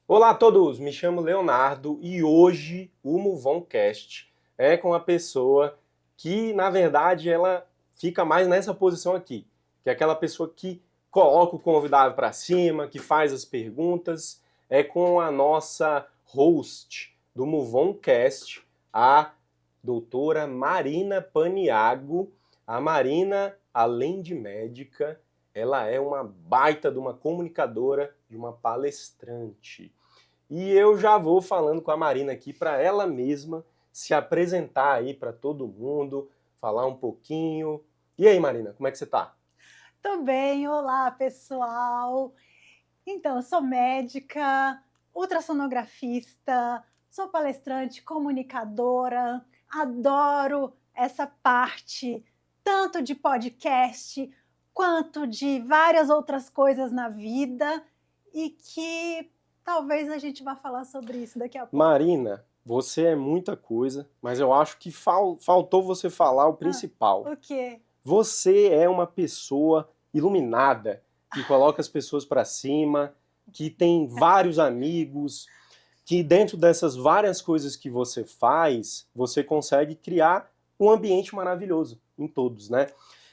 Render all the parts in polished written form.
Olá a todos, me chamo Leonardo e hoje o MoveOnCast é com a pessoa que, na verdade, ela fica mais nessa posição aqui, que é aquela pessoa que coloca o convidado para cima, que faz as perguntas, é com a nossa host do MoveOnCast, a doutora Marina Paniago. A Marina, além de médica, ela é uma baita de uma comunicadora, de uma palestrante. E eu já vou falando com a Marina aqui para ela mesma se apresentar aí para todo mundo, falar um pouquinho. E aí, Marina, como é que você tá? Tô bem, olá pessoal. Então, eu sou médica, ultrassonografista, sou palestrante, comunicadora, adoro essa parte tanto de podcast quanto de várias outras coisas na vida e que talvez a gente vá falar sobre isso daqui a pouco. Marina, você é muita coisa, mas eu acho que faltou você falar o principal. O quê? Você é uma pessoa iluminada, que coloca as pessoas para cima, que tem vários amigos, que dentro dessas várias coisas que você faz, você consegue criar um ambiente maravilhoso em todos, né?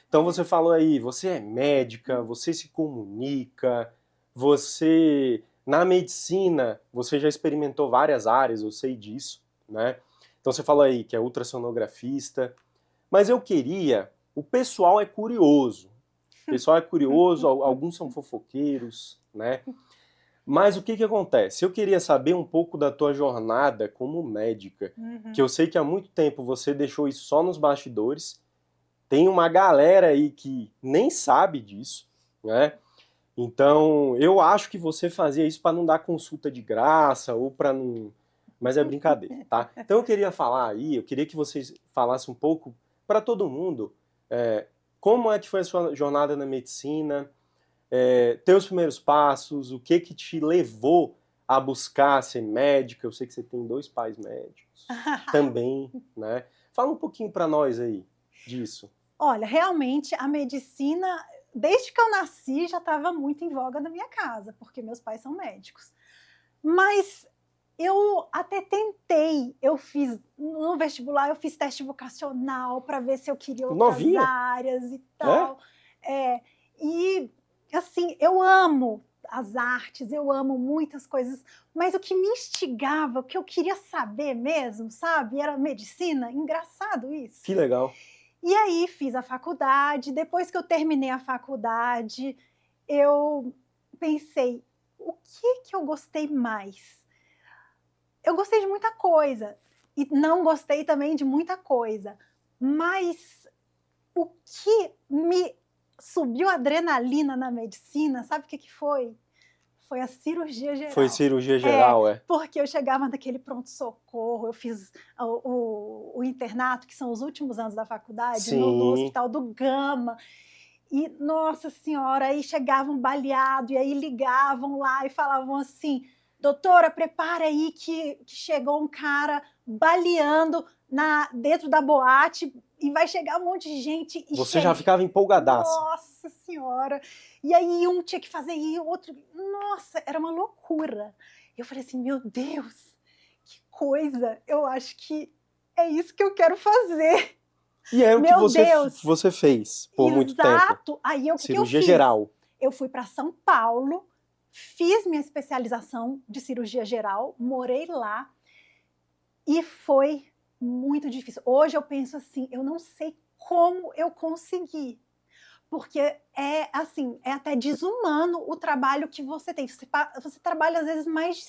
Então você falou aí, você é médica, você se comunica, você na medicina, você já experimentou várias áreas, eu sei disso, né? Então você falou aí que é ultrassonografista, mas eu queria, o pessoal é curioso. O pessoal é curioso, alguns são fofoqueiros, né? Mas o que que acontece? Eu queria saber um pouco da tua jornada como médica, que eu sei que há muito tempo você deixou isso só nos bastidores. Tem uma galera aí que nem sabe disso, né? Então, eu acho que você fazia isso para não dar consulta de graça ou para não, mas é brincadeira, tá? Então eu queria falar aí, eu queria que vocês falassem um pouco para todo mundo, como é que foi a sua jornada na medicina, teus primeiros passos, o que que te levou a buscar ser médica? Eu sei que você tem dois pais médicos também, né? Fala um pouquinho para nós aí disso. Olha, realmente a medicina, desde que eu nasci, já estava muito em voga na minha casa, porque meus pais são médicos. Mas eu até tentei, eu fiz no vestibular, eu fiz teste vocacional para ver se eu queria outras Novinha? áreas e É? tal. É, e assim, eu amo as artes, eu amo muitas coisas, mas o que me instigava, o que eu queria saber mesmo, sabe, era medicina. Engraçado isso. Que legal. E aí fiz a faculdade, depois que eu terminei a faculdade, eu pensei: "O que que eu gostei mais?". Eu gostei de muita coisa, e não gostei também de muita coisa, mas o que me subiu adrenalina na medicina, sabe o que que foi? Foi a cirurgia Foi geral. cirurgia É, geral, é? porque eu chegava naquele pronto-socorro, eu fiz o internato, que são os últimos anos da faculdade, no Sim. Hospital do Gama, e, nossa senhora, aí chegavam baleado, e aí ligavam lá e falavam assim: "Doutora, prepara aí que chegou um cara baleando dentro da boate e vai chegar um monte de gente", e Você já ficava empolgadaça. nossa senhora! E aí um tinha que fazer e o outro, nossa, era uma loucura. Eu falei assim: "Meu Deus, que coisa, eu acho que é isso que eu quero fazer". E é o que Meu Deus! você fez por muito tempo. Exato! Aí o que que eu Cirurgia fiz? geral. Eu fui para São Paulo, fiz minha especialização de cirurgia geral, morei lá e foi muito difícil. Hoje eu penso assim, eu não sei como eu consegui, porque é assim, é até desumano o trabalho que você tem. Você trabalha às vezes mais de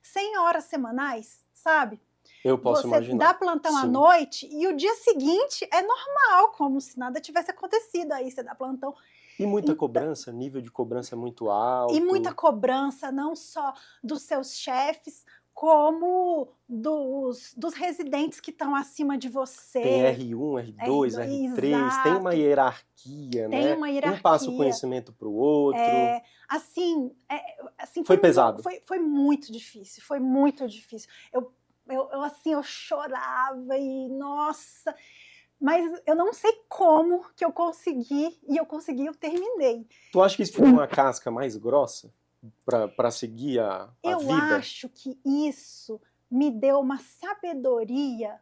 100 horas semanais, sabe? Eu posso Você dá imaginar. plantão à Sim. noite e o dia seguinte é normal, como se nada tivesse acontecido. Aí você dá plantão. E muita Então, cobrança, nível de cobrança é muito e muita alto. cobrança, não só dos seus chefes, como dos residentes que estão acima de Tem você. R1, R2, R2, R3, tem uma exato, hierarquia, tem né? uma Um passa o hierarquia. conhecimento para o outro. Assim Foi foi, pesado. foi muito difícil, foi muito difícil. Assim, eu chorava e nossa, mas eu não sei como que eu consegui, e eu consegui, eu terminei. Tu acha que isso te deu uma casca mais grossa? para seguir a Eu vida? acho que isso me deu uma sabedoria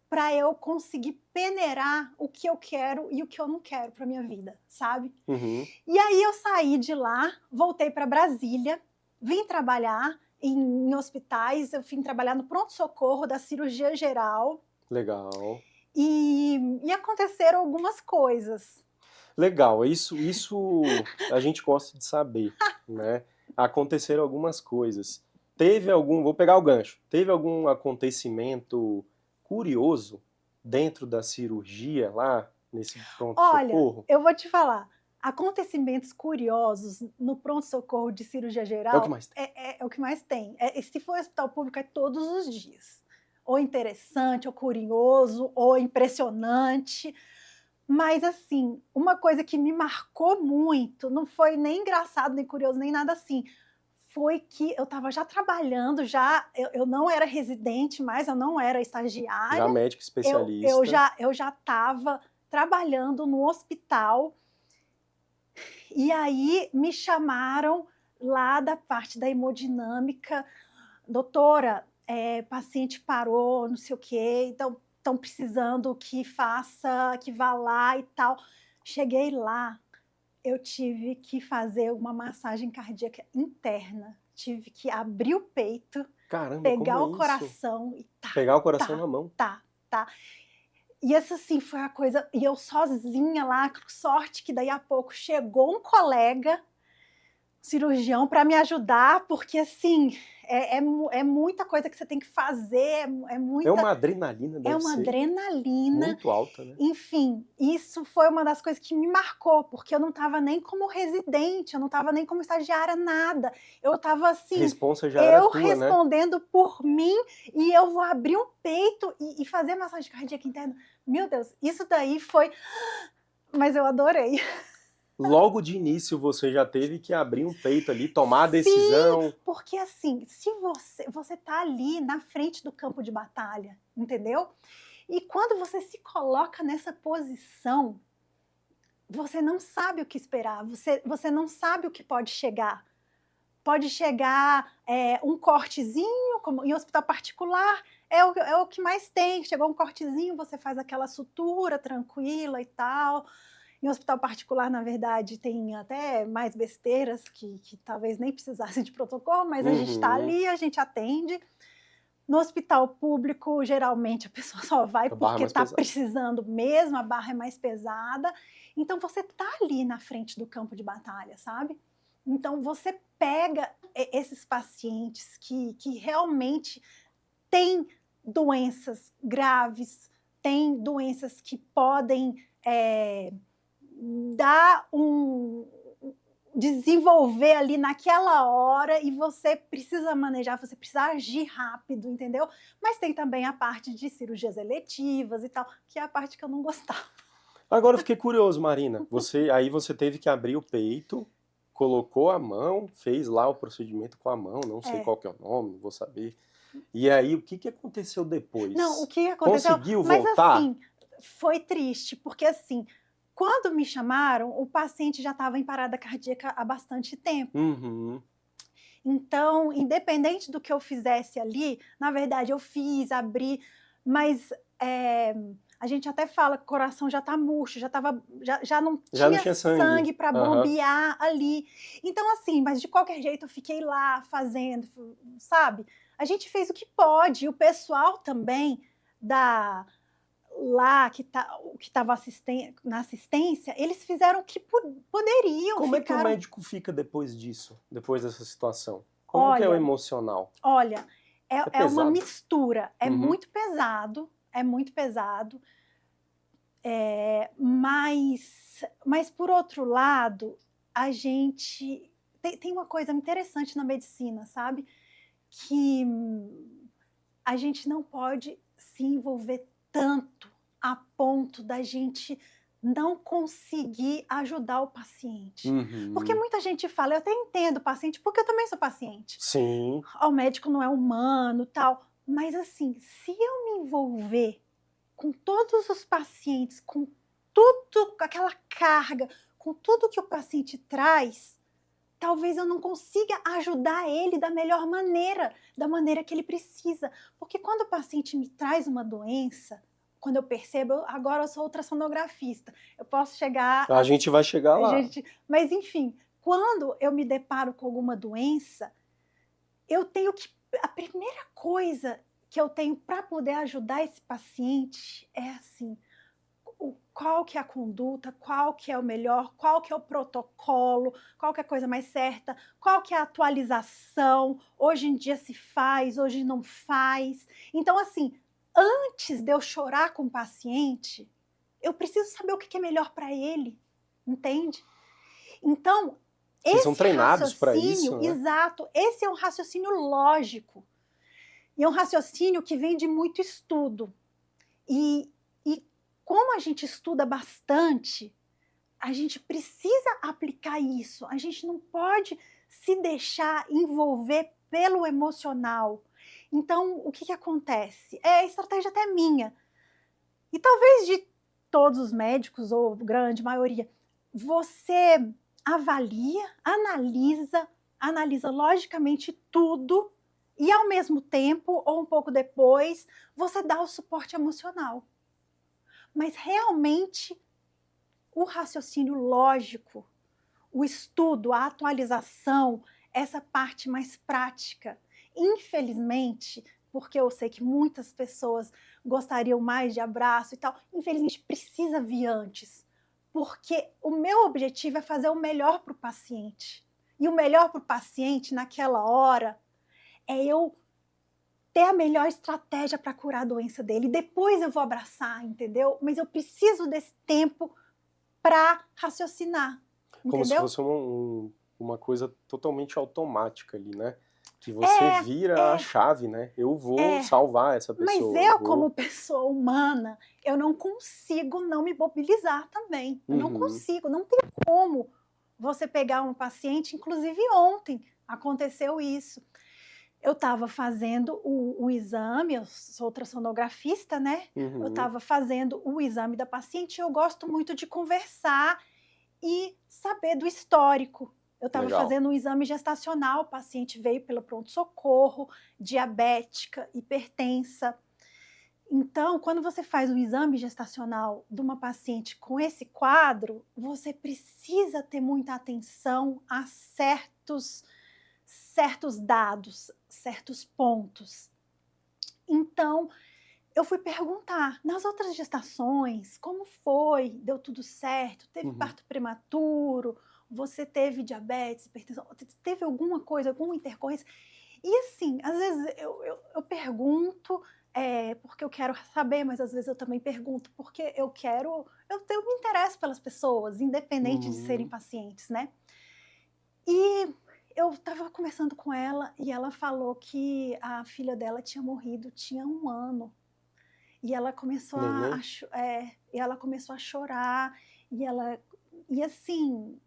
para eu conseguir peneirar o que eu quero e o que eu não quero para minha vida, sabe? Uhum, E aí eu saí de lá, voltei para Brasília, vim trabalhar em hospitais, eu vim trabalhar no pronto-socorro da cirurgia geral legal. e aconteceram algumas coisas. Legal, isso a gente gosta de saber, né? Aconteceram algumas coisas. Teve algum, vou pegar o gancho, teve algum acontecimento curioso dentro da cirurgia lá, nesse Olha, pronto-socorro? eu vou te falar, acontecimentos curiosos no pronto-socorro de cirurgia É o que geral mais tem. é o que mais tem. Se for hospital público, é todos os dias. Ou interessante, ou curioso, ou impressionante. Mas, assim, uma coisa que me marcou muito, não foi nem engraçado, nem curioso, nem nada assim, foi que eu estava já trabalhando, eu não era residente mais, eu não era Já estagiária, médico eu especialista, já eu já estava trabalhando no hospital, e aí me chamaram lá da parte da hemodinâmica: "Doutora, paciente parou, não sei o quê, então estão precisando que vá lá e tal". Cheguei lá, eu tive que fazer uma massagem cardíaca interna, tive que abrir o peito, caramba, como pegar é o isso? coração e tá, Pegar o coração tá, na mão. tá, tá. E essa, assim, foi a coisa, e eu sozinha lá, com sorte que daí a pouco chegou um colega cirurgião para me ajudar, porque, assim, é muita coisa que você tem que fazer, é É muita, uma adrenalina, é deve uma ser adrenalina. muito alta, né? Enfim, isso foi uma das coisas que me marcou, porque eu não estava nem como residente, eu não estava nem como estagiária, nada. Eu estava A assim, responsa já era eu tua, né? respondendo por mim e eu vou abrir um peito e fazer massagem cardíaca interna. Meu Deus, isso daí foi. Mas eu adorei. Logo de início você já teve que abrir um peito ali, tomar a Sim, decisão. porque assim, se você tá ali na frente do campo de batalha, entendeu? E quando você se coloca nessa posição, você não sabe o que esperar, você não sabe o que pode chegar. Pode chegar um cortezinho, como em hospital particular, é o que mais tem. Chegou um cortezinho, você faz aquela sutura tranquila e tal. Em hospital particular, na verdade, tem até mais besteiras que talvez nem precisasse de protocolo, mas a gente está Uhum. ali, a gente atende. No hospital público, geralmente a pessoa só vai A barra é porque mais está pesada. precisando mesmo, a barra é mais pesada. Então você está ali na frente do campo de batalha, sabe? Então você pega esses pacientes que realmente têm doenças graves, têm doenças que podem dar desenvolver ali naquela hora e você precisa manejar, você precisa agir rápido, entendeu? Mas tem também a parte de cirurgias eletivas e tal, que é a parte que eu não gostava. Agora eu fiquei curioso, Marina. Aí você teve que abrir o peito, colocou a mão, fez lá o procedimento com a mão, não sei É. qual que é o nome, não vou saber. E aí, o que que aconteceu Não, o depois? que aconteceu? Conseguiu Mas voltar? assim, foi triste, porque assim, quando me chamaram, o paciente já estava em parada cardíaca há bastante tempo. Uhum. Então, independente do que eu fizesse ali, na verdade eu fiz, abri, mas a gente até fala que o coração já está murcho, já não Já não tinha tinha sangue. sangue para Aham. bombear ali. Então, assim, mas de qualquer jeito eu fiquei lá fazendo, sabe? A gente fez o que pode, e o pessoal também da lá que estava na assistência, eles fizeram o que poderiam, Como é que o ficaram. médico fica depois disso, depois dessa situação? Como que é o Olha, emocional? Olha, É é uma pesado? mistura, Uhum. é muito pesado, mas por outro lado, a gente tem uma coisa interessante na medicina, sabe? Que a gente não pode se envolver tanto a ponto da gente não conseguir ajudar o paciente. Porque Uhum. muita gente fala, eu até entendo o paciente, porque eu também sou paciente. Sim. O médico não é humano, tal. Mas assim, se eu me envolver com todos os pacientes, com tudo, com aquela carga, com tudo que o paciente traz, talvez eu não consiga ajudar ele da melhor maneira, da maneira que ele precisa. Porque quando o paciente me traz uma doença, quando eu percebo, agora eu sou ultrassonografista, eu posso chegar... A gente vai chegar lá. Mas, enfim, quando eu me deparo com alguma doença, eu tenho que... A primeira coisa que eu tenho para poder ajudar esse paciente é assim... qual que é a conduta, qual que é o melhor, qual que é o protocolo, qual que é a coisa mais certa, qual que é a atualização, hoje em dia se faz, hoje não faz. Então, assim, antes de eu chorar com o paciente, eu preciso saber o que é melhor para ele, entende? Então, Vocês são treinados para isso, né? Exato, esse é um raciocínio lógico, e é um raciocínio que vem de muito estudo. E como a gente estuda bastante, a gente precisa aplicar isso. A gente não pode se deixar envolver pelo emocional. Então, o que acontece? É a estratégia até minha. E talvez de todos os médicos, ou grande maioria, você avalia, analisa logicamente tudo e, ao mesmo tempo, ou um pouco depois, você dá o suporte emocional. Mas realmente o raciocínio lógico, o estudo, a atualização, essa parte mais prática, infelizmente, porque eu sei que muitas pessoas gostariam mais de abraço e tal, infelizmente precisa vir antes, porque o meu objetivo é fazer o melhor para o paciente. E o melhor para o paciente naquela hora é eu ter a melhor estratégia para curar a doença dele. Depois eu vou abraçar, entendeu? Mas eu preciso desse tempo para raciocinar, entendeu? Como se fosse uma coisa totalmente automática ali, né? Que você vira a chave, né? Eu vou salvar essa pessoa. Mas eu, como pessoa humana, eu não consigo não me mobilizar também. Eu não consigo, não tem como você pegar um paciente, inclusive ontem aconteceu isso. Eu estava fazendo o exame, eu sou ultrassonografista, né? Eu estava fazendo o exame da paciente e eu gosto muito de conversar e saber do histórico. Eu estava fazendo um exame gestacional, o paciente veio pelo pronto-socorro, diabética, hipertensa. Então, quando você faz um exame gestacional de uma paciente com esse quadro, você precisa ter muita atenção a certos dados, certos pontos. Então, eu fui perguntar, nas outras gestações, como foi? Deu tudo certo? Teve parto prematuro? Você teve diabetes, hipertensão? Teve alguma coisa, alguma intercorrência? E assim, às vezes eu pergunto porque eu quero saber, mas às vezes eu também pergunto porque eu me interesso pelas pessoas, independente de serem pacientes, né? E eu estava conversando com ela e ela falou que a filha dela tinha morrido, tinha 1 ano. E ela começou a chorar, e assim,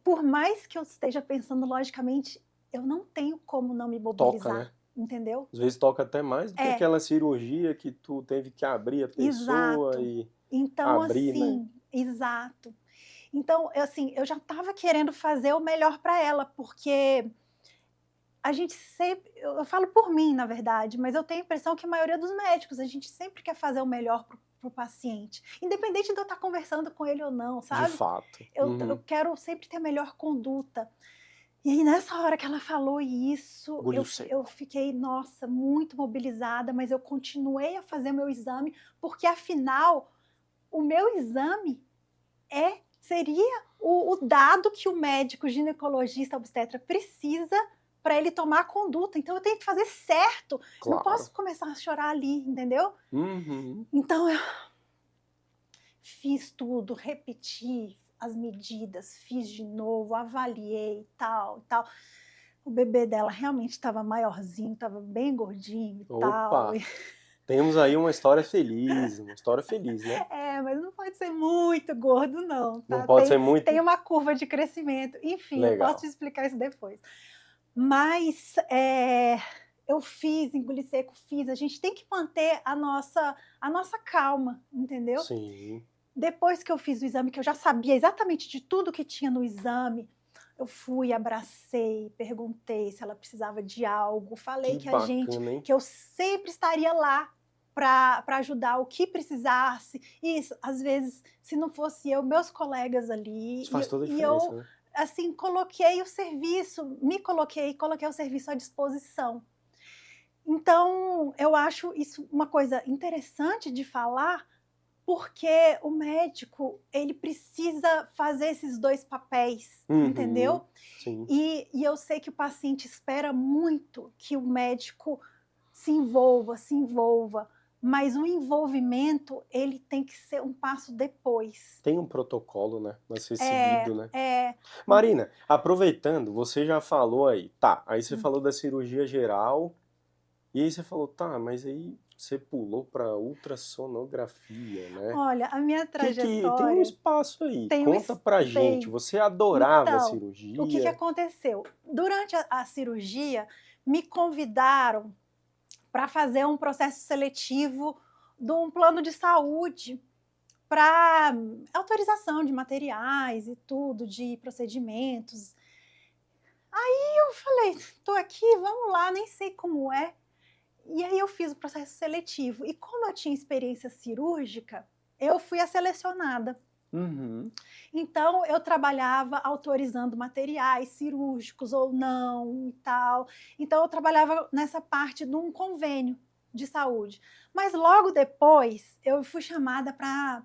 por mais que eu esteja pensando logicamente, eu não tenho como não me mobilizar, toca, né? Entendeu? Às vezes toca até mais do que aquela cirurgia que tu teve que abrir a pessoa e então, abrir, assim, né? Exato. Então, eu já estava querendo fazer o melhor para ela, porque a gente sempre, eu falo por mim, na verdade, mas eu tenho a impressão que a maioria dos médicos, a gente sempre quer fazer o melhor para o paciente, independente de eu estar conversando com ele ou não, sabe? De fato. Eu quero sempre ter a melhor conduta. E aí, nessa hora que ela falou isso, eu fiquei, nossa, muito mobilizada, mas eu continuei a fazer o meu exame, porque afinal, o meu exame seria o dado que o médico ginecologista obstetra precisa para ele tomar a conduta. Então eu tenho que fazer certo. Claro. Não posso começar a chorar ali, entendeu? Então eu fiz tudo, repeti as medidas, fiz de novo, avaliei tal, tal. O bebê dela realmente estava maiorzinho, estava bem gordinho e tal. Temos aí uma história feliz, né? Mas não pode ser muito gordo, não. Tá? Não pode ser muito? Tem uma curva de crescimento. Enfim, Legal. eu posso te explicar isso depois. Mas eu fiz, engoli seco, fiz. A gente tem que manter a nossa calma, entendeu? Sim. Depois que eu fiz o exame, que eu já sabia exatamente de tudo que tinha no exame, eu fui, abracei, perguntei se ela precisava de algo, falei Que que bacana, hein? eu sempre estaria lá para ajudar o que precisasse. E isso, às vezes, se não fosse eu, meus colegas ali, Isso faz toda a e eu diferença, né? assim coloquei o serviço, coloquei o serviço à disposição. Então, eu acho isso uma coisa interessante de falar, porque o médico, ele precisa fazer esses 2 papéis, Uhum, entendeu? sim. E eu sei que o paciente espera muito que o médico se envolva, mas o envolvimento, ele tem que ser um passo depois. Tem um protocolo, né, a ser É, seguido, né? é. Marina, aproveitando, você já falou aí, tá, aí você Hum. falou da cirurgia geral, e aí você falou, tá, mas aí você pulou para ultrassonografia, né? Olha, a minha Que tem um trajetória espaço aí, tem um conta pra gente, tem. você adorava a Então, o que cirurgia? aconteceu? Durante a cirurgia, me convidaram para fazer um processo seletivo de um plano de saúde para autorização de materiais e tudo, de procedimentos. Aí eu falei: "Tô aqui, vamos lá, nem sei como é". E aí eu fiz o processo seletivo e como eu tinha experiência cirúrgica, eu fui a selecionada. Uhum, Então eu trabalhava autorizando materiais cirúrgicos ou não e tal. Então eu trabalhava nessa parte de um convênio de saúde. Mas logo depois eu fui chamada para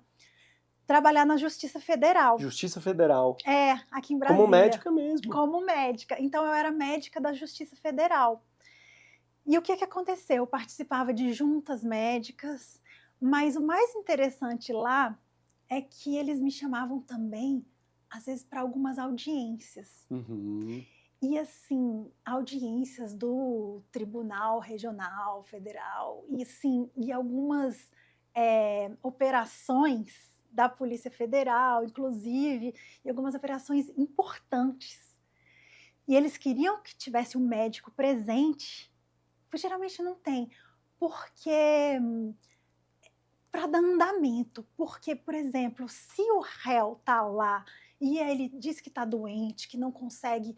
trabalhar na Justiça Federal. Justiça Federal, É, aqui em como Brasília, médica mesmo. como médica. Então eu era médica da Justiça Federal. E o que que aconteceu? Eu participava de juntas médicas, mas o mais interessante lá é que eles me chamavam também, às vezes, para algumas audiências. Uhum, E assim, audiências do Tribunal Regional, Federal, e assim, e algumas operações da Polícia Federal, inclusive, e algumas operações importantes. E eles queriam que tivesse um médico presente, porque geralmente não tem, porque para dar andamento, porque, por exemplo, se o réu tá lá e ele diz que está doente, que não consegue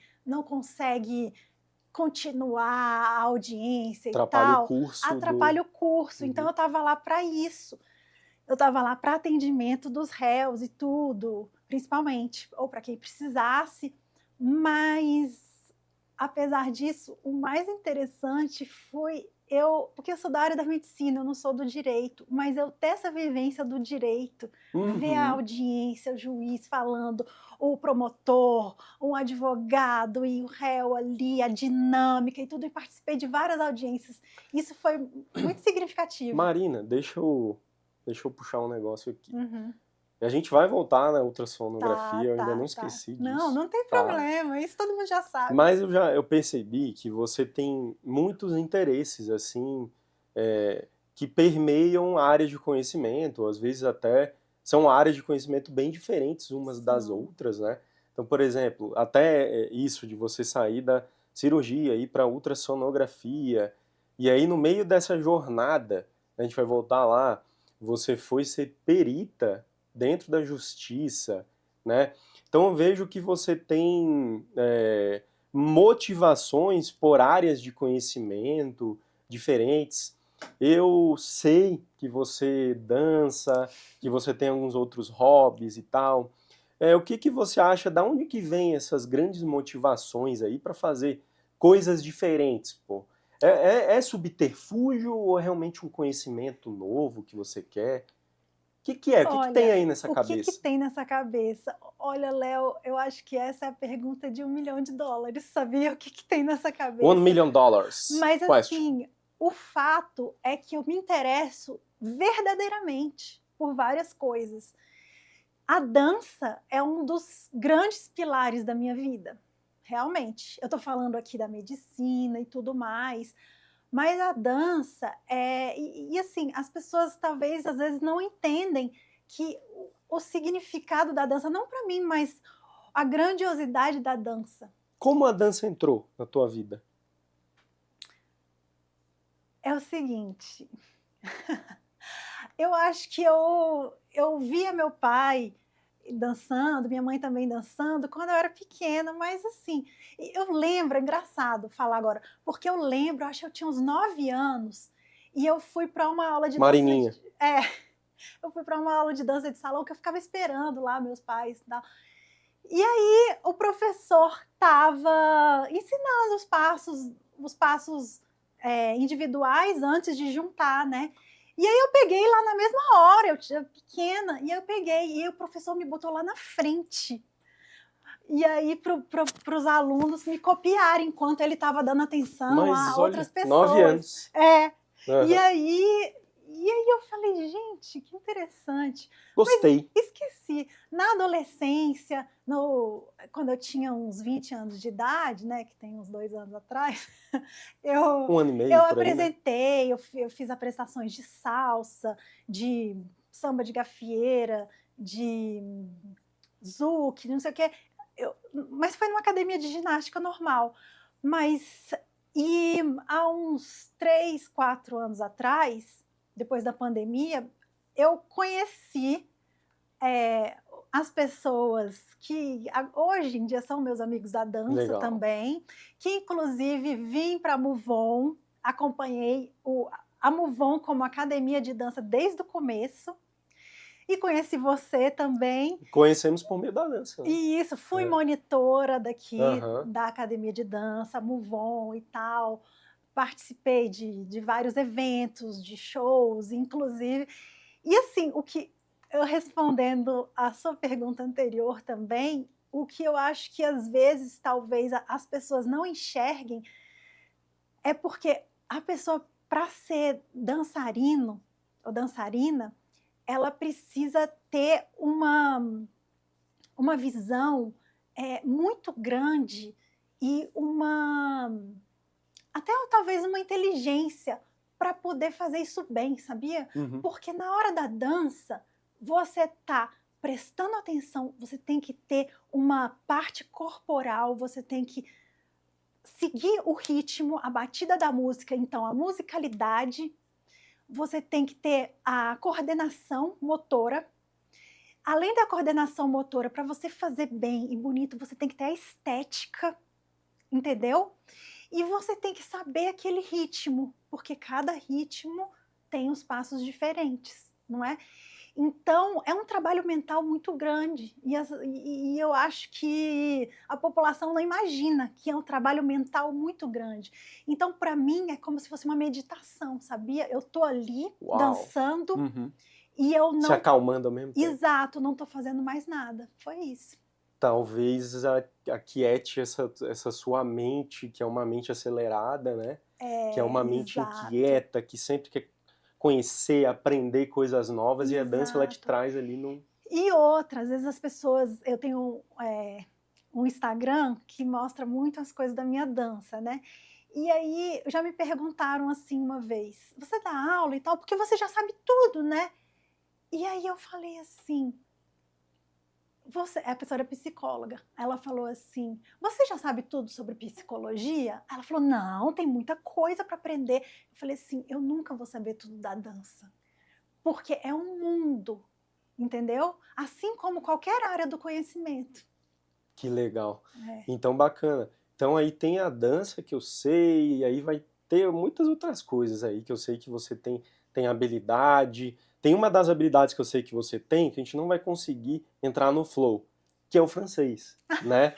continuar a audiência e atrapalha o tal, curso do... atrapalha o curso. Então Uhum. eu estava lá para isso. Eu estava lá para atendimento dos réus e tudo, principalmente, ou para quem precisasse, mas apesar disso, o mais interessante foi porque eu sou da área da medicina, eu não sou do direito, mas eu ter essa vivência do direito, ver a Uhum. audiência, o juiz falando, o promotor, um advogado e o réu ali, a dinâmica e tudo, e participei de várias audiências. Isso foi muito significativo. Marina, deixa eu puxar um negócio aqui. Uhum. E a gente vai voltar na Tá, ultrassonografia, eu ainda não tá, tá. esqueci Não, disso, não tem tá? problema, isso todo mundo já sabe. Mas eu percebi que você tem muitos interesses, assim, que permeiam áreas de conhecimento, às vezes até são áreas de conhecimento bem diferentes umas das São. outras, né? Então, por exemplo, até isso de você sair da cirurgia, ir para ultrassonografia, e aí no meio dessa jornada, a gente vai voltar lá, você foi ser perita dentro da justiça, né? Então eu vejo que você tem motivações por áreas de conhecimento diferentes. Eu sei que você dança, que você tem alguns outros hobbies e tal. O que que você acha? Da onde que vem essas grandes motivações aí para fazer coisas diferentes, pô? É subterfúgio ou é realmente um conhecimento novo que você quer? O que que é? O que que tem Olha, aí nessa o que que cabeça? tem nessa cabeça? Olha, Léo, eu acho que essa é a pergunta de $1 milhão, sabia? O que que tem nessa One cabeça? million dollars Mas question. assim, o fato é que eu me interesso verdadeiramente por várias coisas. A dança é um dos grandes pilares da minha vida, realmente. Eu tô falando aqui da medicina e tudo mais, mas a dança assim, as pessoas talvez às vezes não entendem que o significado da dança, não para mim, mas a grandiosidade da dança. Como a dança entrou na tua vida? É o seguinte, Eu acho que eu via meu pai dançando, minha mãe também dançando, quando eu era pequena, mas assim, eu lembro, é engraçado falar agora, porque eu lembro, acho que eu tinha uns 9 anos, e eu fui para uma aula de dança. Marininha. Eu fui para uma aula de dança de salão que eu ficava esperando lá, meus pais e tal. E aí o professor estava ensinando os passos individuais antes de juntar, né? E aí eu peguei lá na mesma hora, eu tinha pequena, e eu peguei, e aí o professor me botou lá na frente. E aí para os alunos me copiarem enquanto ele estava dando atenção Mas a outras olha, 9 pessoas. anos. É. E Aham. aí eu falei, gente, que interessante. Gostei. Mas esqueci. Na adolescência, quando eu tinha uns 20 anos de idade, né, que tem uns 2 anos atrás, eu, 1 ano e eu meio, por aí, né? apresentei, eu fiz apresentações de salsa, de samba de gafieira, de zouk, não sei o quê. Mas foi numa academia de ginástica normal. Mas, e há uns 3, 4 anos atrás, depois da pandemia, eu conheci as pessoas que hoje em dia são meus amigos da dança Legal. também, que inclusive vim para a MUVON, acompanhei a MUVON como academia de dança desde o começo, e conheci você também. Conhecemos por meio da dança, né? E isso, fui É. monitora daqui, Aham. da academia de dança, MUVON e tal. Participei de vários eventos, de shows, inclusive. E assim, eu respondendo a sua pergunta anterior também, o que eu acho que às vezes talvez as pessoas não enxerguem é porque a pessoa, para ser dançarino ou dançarina, ela precisa ter uma visão muito grande e até talvez uma inteligência para poder fazer isso bem, sabia? Uhum. Porque na hora da dança, você está prestando atenção, você tem que ter uma parte corporal, você tem que seguir o ritmo, a batida da música, então a musicalidade, você tem que ter a coordenação motora. Além da coordenação motora, para você fazer bem e bonito, você tem que ter a estética, entendeu? E você tem que saber aquele ritmo, porque cada ritmo tem os passos diferentes, não é? Então, é um trabalho mental muito grande. E eu acho que a população não imagina que é um trabalho mental muito grande. Então, para mim, é como se fosse uma meditação, sabia? Eu estou ali Uau. dançando Uhum. e eu Se não. acalmando ao mesmo tempo. Exato, não estou fazendo mais nada. Foi isso. Talvez aquiete essa sua mente, que é uma mente acelerada, né? Que é uma mente Exato. inquieta, que sempre quer conhecer, aprender coisas novas, e a dança ela te Exato. traz ali num. E outra, às vezes as pessoas. Eu tenho um Instagram que mostra muito as coisas da minha dança, né? E aí já me perguntaram assim uma vez: você dá aula e tal? Porque você já sabe tudo, né? E aí eu falei assim. A pessoa era psicóloga. Ela falou assim: você já sabe tudo sobre psicologia? Ela falou: não, tem muita coisa para aprender. Eu falei assim: eu nunca vou saber tudo da dança, porque é um mundo, entendeu? Assim como qualquer área do conhecimento. Que legal. É. Então, bacana. Então aí tem a dança que eu sei, e aí vai ter muitas outras coisas aí que eu sei que você tem habilidade. Tem uma das habilidades que eu sei que você tem, que a gente não vai conseguir entrar no flow, que é o francês, né?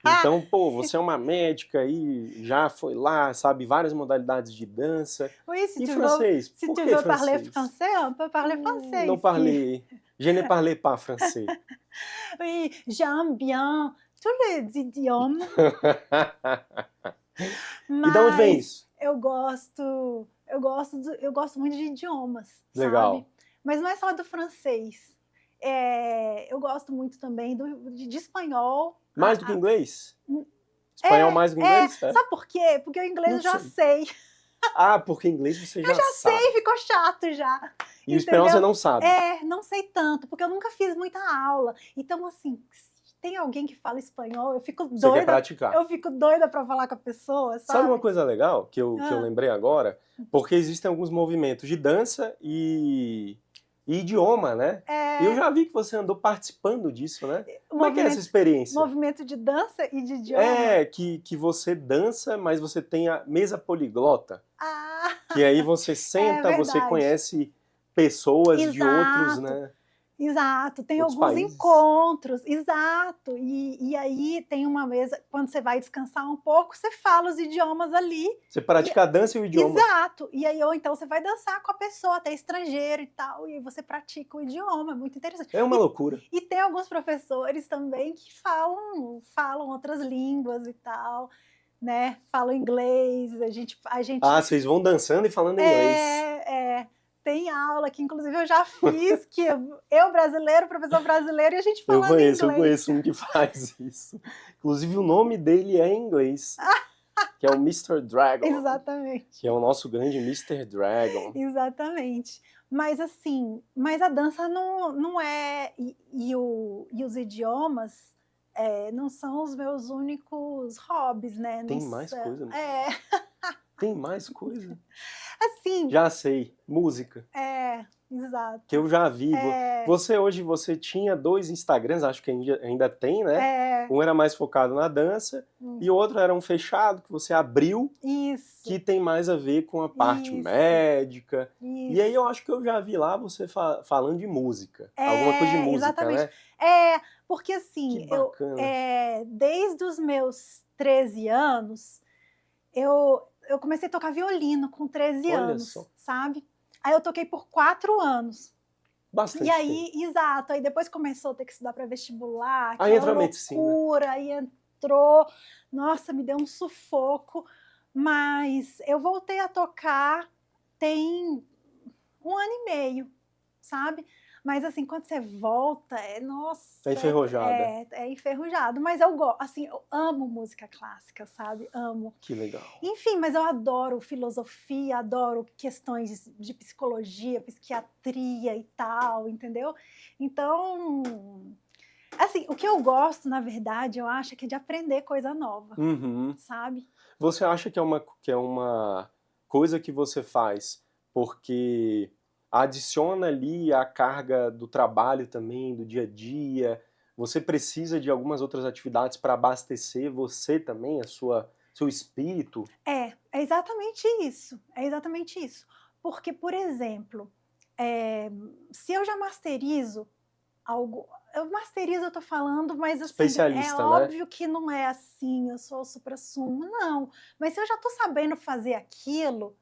Então, pô, você é uma médica aí, já foi lá, sabe várias modalidades de dança. Oui, E francês? si Por tu que veux parler francês? français, on peut parler français Não ici. parler. Je ne parle pas français. Oui, j'aime bien tous les idiomes, E de onde vem mas isso? eu gosto muito de idiomas, Legal. sabe? Mas não é só do francês. Eu gosto muito também de espanhol. Mais do que inglês? Espanhol mais do que inglês? É? Sabe por quê? Porque o inglês Não eu já sei. sei. Ah, porque inglês você Eu já já sabe. sei, ficou chato já. E o espanhol você Entendeu? não sabe. Não sei tanto, porque eu nunca fiz muita aula. Então, assim, se tem alguém que fala espanhol, Você quer praticar. eu fico doida para falar com a pessoa, Sabe uma sabe? coisa legal que eu Ah, lembrei agora? Porque existem alguns movimentos de dança e e idioma, né? É, Eu já vi que você andou participando disso, né? Como é que é essa movimento, experiência? movimento de dança e de idioma. É, que você dança, mas você tem a mesa poliglota, Ah, que aí você é senta, você verdade. conhece pessoas de outros, Exato. né? Exato, tem Outros alguns países. encontros, exato. E aí tem uma mesa, quando você vai descansar um pouco, você fala os idiomas ali. Você E, pratica a dança e o idioma. exato. E aí, ou então você vai dançar com a pessoa, até estrangeiro e tal, e aí você pratica o idioma, é muito interessante. É uma loucura. E tem alguns professores também que falam outras línguas e tal, né? Falam inglês, a gente Ah, vocês vão dançando e falando inglês. é, tem aula que inclusive eu já fiz, que eu brasileiro, professor brasileiro, e a gente falando Eu inglês. conheço um que faz isso. Inclusive o nome dele é em inglês, que é o Mr. Dragon, Exatamente, que é o nosso grande Mr. Dragon. exatamente. Mas assim, mas a dança não é, e os idiomas não são os meus únicos hobbies, né? Não Tem mais são, coisa? Tem mais coisa? assim, Já sei, música. Que exato. eu já vi. É, Você hoje você tinha 2 Instagrams, acho que ainda tem, né? é, Um era mais focado na dança e o outro era um fechado que você abriu, isso, que tem mais a ver com a parte isso, médica. E aí isso. eu acho que eu já vi lá você falando de música, alguma coisa de música, Exatamente. né? Porque Que assim, bacana. desde os meus 13 anos, eu comecei a tocar violino com 13 Olha só, anos, sabe? Aí eu toquei por 4 anos. E bastante tempo. aí, exato, aí depois começou a ter que estudar para vestibular, Aí aquela entra a medicina. loucura, aí entrou, nossa, me deu um sufoco, mas eu voltei a tocar tem 1 ano e meio, sabe? Mas assim, quando você volta, Tá nossa, enferrujada. é enferrujado. Mas eu gosto, assim, eu amo música clássica, sabe? Amo. Que legal. Enfim, mas eu adoro filosofia, adoro questões de psicologia, psiquiatria e tal, entendeu? Então, assim, o que eu gosto, na verdade, eu acho que é de aprender coisa nova, Uhum. sabe? Você acha que é uma coisa que você faz porque adiciona ali a carga do trabalho também, do dia a dia? Você precisa de algumas outras atividades para abastecer você também, seu espírito? É exatamente isso, é exatamente isso. Porque, por exemplo, se eu já masterizo algo, eu masterizo, eu tô falando, mas assim, é Especialista, né? óbvio que não é assim, eu sou o suprassumo, não. Mas se eu já tô sabendo fazer aquilo,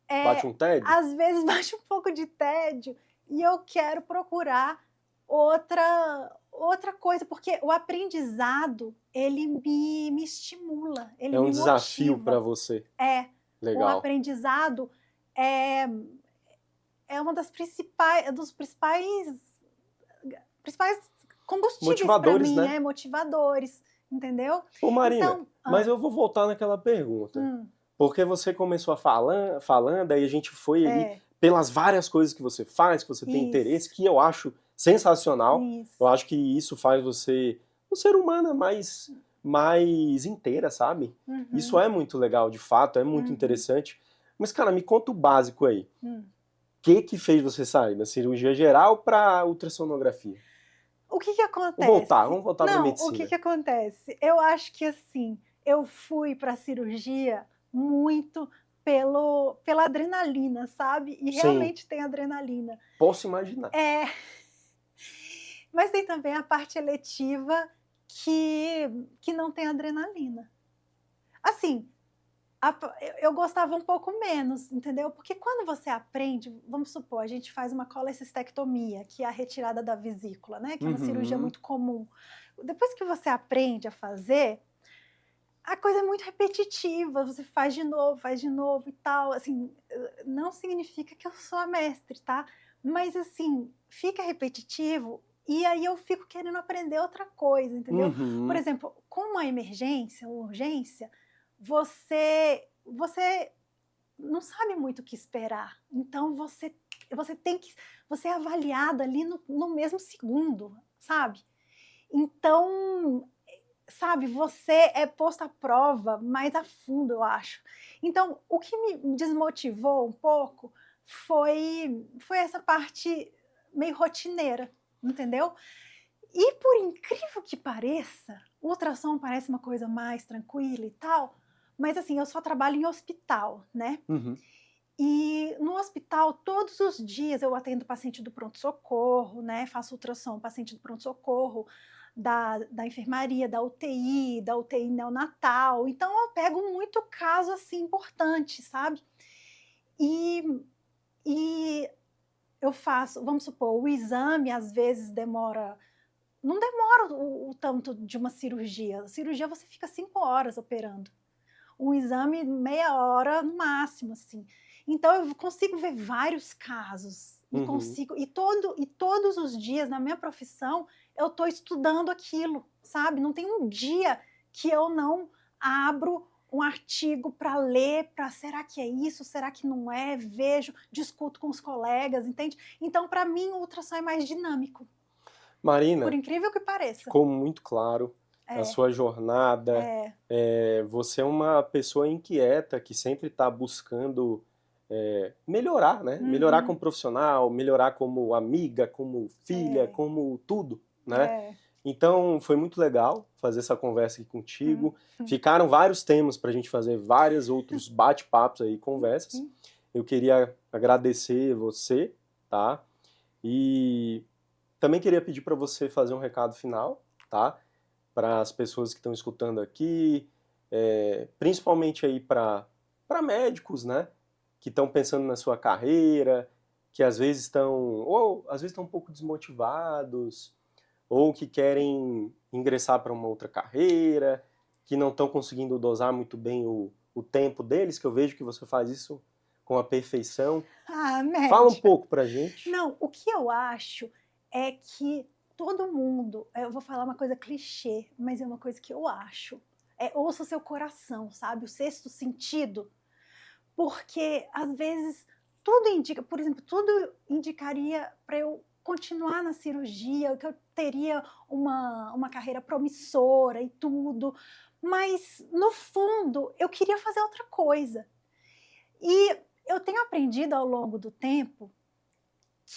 Bate um tédio? às vezes bate um pouco de tédio e eu quero procurar outra coisa, porque o aprendizado, ele me estimula, ele É um me desafio para motiva. você. É, o Legal. aprendizado é, é uma dos principais combustíveis para Motivadores, mim, né? motivadores, entendeu? Ô Marina, Então, mas eu vou voltar naquela pergunta. hum, Porque você começou a falando, aí a gente foi ali é, pelas várias coisas que você faz, que você tem interesse, isso, que eu acho sensacional. Eu isso. acho que isso faz você um ser humano mais inteira, sabe? Isso Uhum, é muito legal, de fato, é muito uhum, interessante. Mas, cara, me conta o básico aí. hum. O que fez você sair da cirurgia geral para ultrassonografia? O que que acontece? Vamos voltar para Não, o que medicina. que acontece? Eu acho que assim, eu fui para a cirurgia muito pela adrenalina, sabe? E Sim, realmente tem adrenalina. posso imaginar. É, mas tem também a parte eletiva que não tem adrenalina. Assim, eu gostava um pouco menos, entendeu? Porque quando você aprende, vamos supor, a gente faz uma colecistectomia, que é a retirada da vesícula, né? Que é uma cirurgia Uhum. muito comum. Depois que você aprende a fazer, a coisa é muito repetitiva, você faz de novo e tal. Assim, não significa que eu sou a mestre, tá? Mas assim, fica repetitivo e aí eu fico querendo aprender outra coisa, entendeu? Por Uhum. exemplo, com uma emergência ou urgência, você não sabe muito o que esperar. Então você tem que você é avaliada ali no mesmo segundo, sabe? Então, sabe, você é posto à prova mais a fundo, eu acho. Então, o que me desmotivou um pouco foi essa parte meio rotineira, entendeu? E por incrível que pareça, o ultrassom parece uma coisa mais tranquila e tal, mas assim, eu só trabalho em hospital, né? Uhum. E no hospital, todos os dias eu atendo paciente do pronto-socorro, né? Faço ultrassom, paciente do pronto-socorro, da enfermaria, da UTI neonatal. Então eu pego muito caso assim importante, sabe? E, e eu faço, vamos supor, o exame às vezes demora. Não demora o tanto de uma cirurgia. A cirurgia você fica 5 horas operando. Um exame, meia hora no máximo, assim. Então eu consigo ver vários casos e Uhum. consigo e todos os dias na minha profissão eu estou estudando aquilo, sabe? Não tem um dia que eu não abro um artigo para ler, para será que é isso, será que não é? Vejo, discuto com os colegas, entende? Então para mim o ultrassom é mais dinâmico, por Marina, incrível que pareça. ficou muito claro a É, sua jornada. é. Você é uma pessoa inquieta que sempre está buscando melhorar, né? Melhorar Uhum, como profissional, melhorar como amiga, como filha, é, como tudo, né? é. Então, foi muito legal fazer essa conversa aqui Hum, contigo. hum, Ficaram vários temas para a gente fazer vários outros bate-papos aí, conversas. hum. Eu queria agradecer você, tá? E também queria pedir para você fazer um recado final, tá? Para as pessoas que estão escutando aqui, principalmente aí para médicos, né? Que estão pensando na sua carreira, que às vezes estão um pouco desmotivados, ou que querem ingressar para uma outra carreira, que não estão conseguindo dosar muito bem o tempo deles, que eu vejo que você faz isso com a perfeição. Ah, Fala um médica. pouco pra gente. Não, o que eu acho é que todo mundo, eu vou falar uma coisa clichê, mas é uma coisa que eu acho. Ouça o seu coração, sabe? O sexto sentido. Porque às vezes tudo indica, por exemplo, tudo indicaria para eu continuar na cirurgia, que eu teria uma carreira promissora e tudo. Mas no fundo eu queria fazer outra coisa. E eu tenho aprendido ao longo do tempo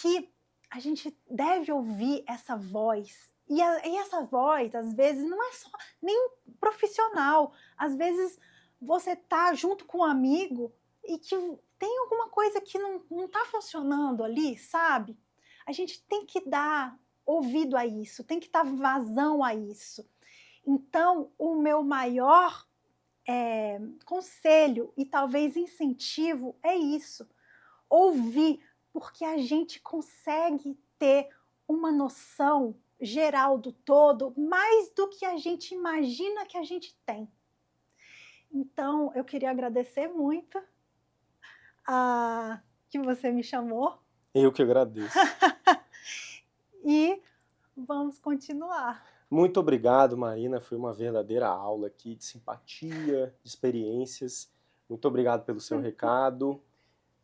que a gente deve ouvir essa voz. E essa voz, às vezes, não é só nem profissional. Às vezes, você tá junto com um amigo e que tem alguma coisa que não tá funcionando ali, sabe? A gente tem que dar ouvido a isso, tem que dar vazão a isso. Então, o meu maior conselho e talvez incentivo é isso: ouvir, porque a gente consegue ter uma noção geral do todo mais do que a gente imagina que a gente tem. Então, eu queria agradecer muito a que você me chamou Eu que agradeço. e vamos continuar. Muito obrigado, Marina. Foi uma verdadeira aula aqui de simpatia, de experiências. Muito obrigado pelo seu recado.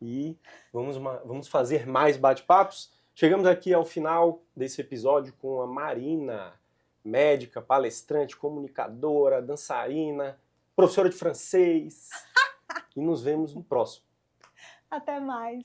E vamos fazer mais bate-papos. Chegamos aqui ao final desse episódio com a Marina, médica, palestrante, comunicadora, dançarina, professora de francês. E nos vemos no próximo. Até mais.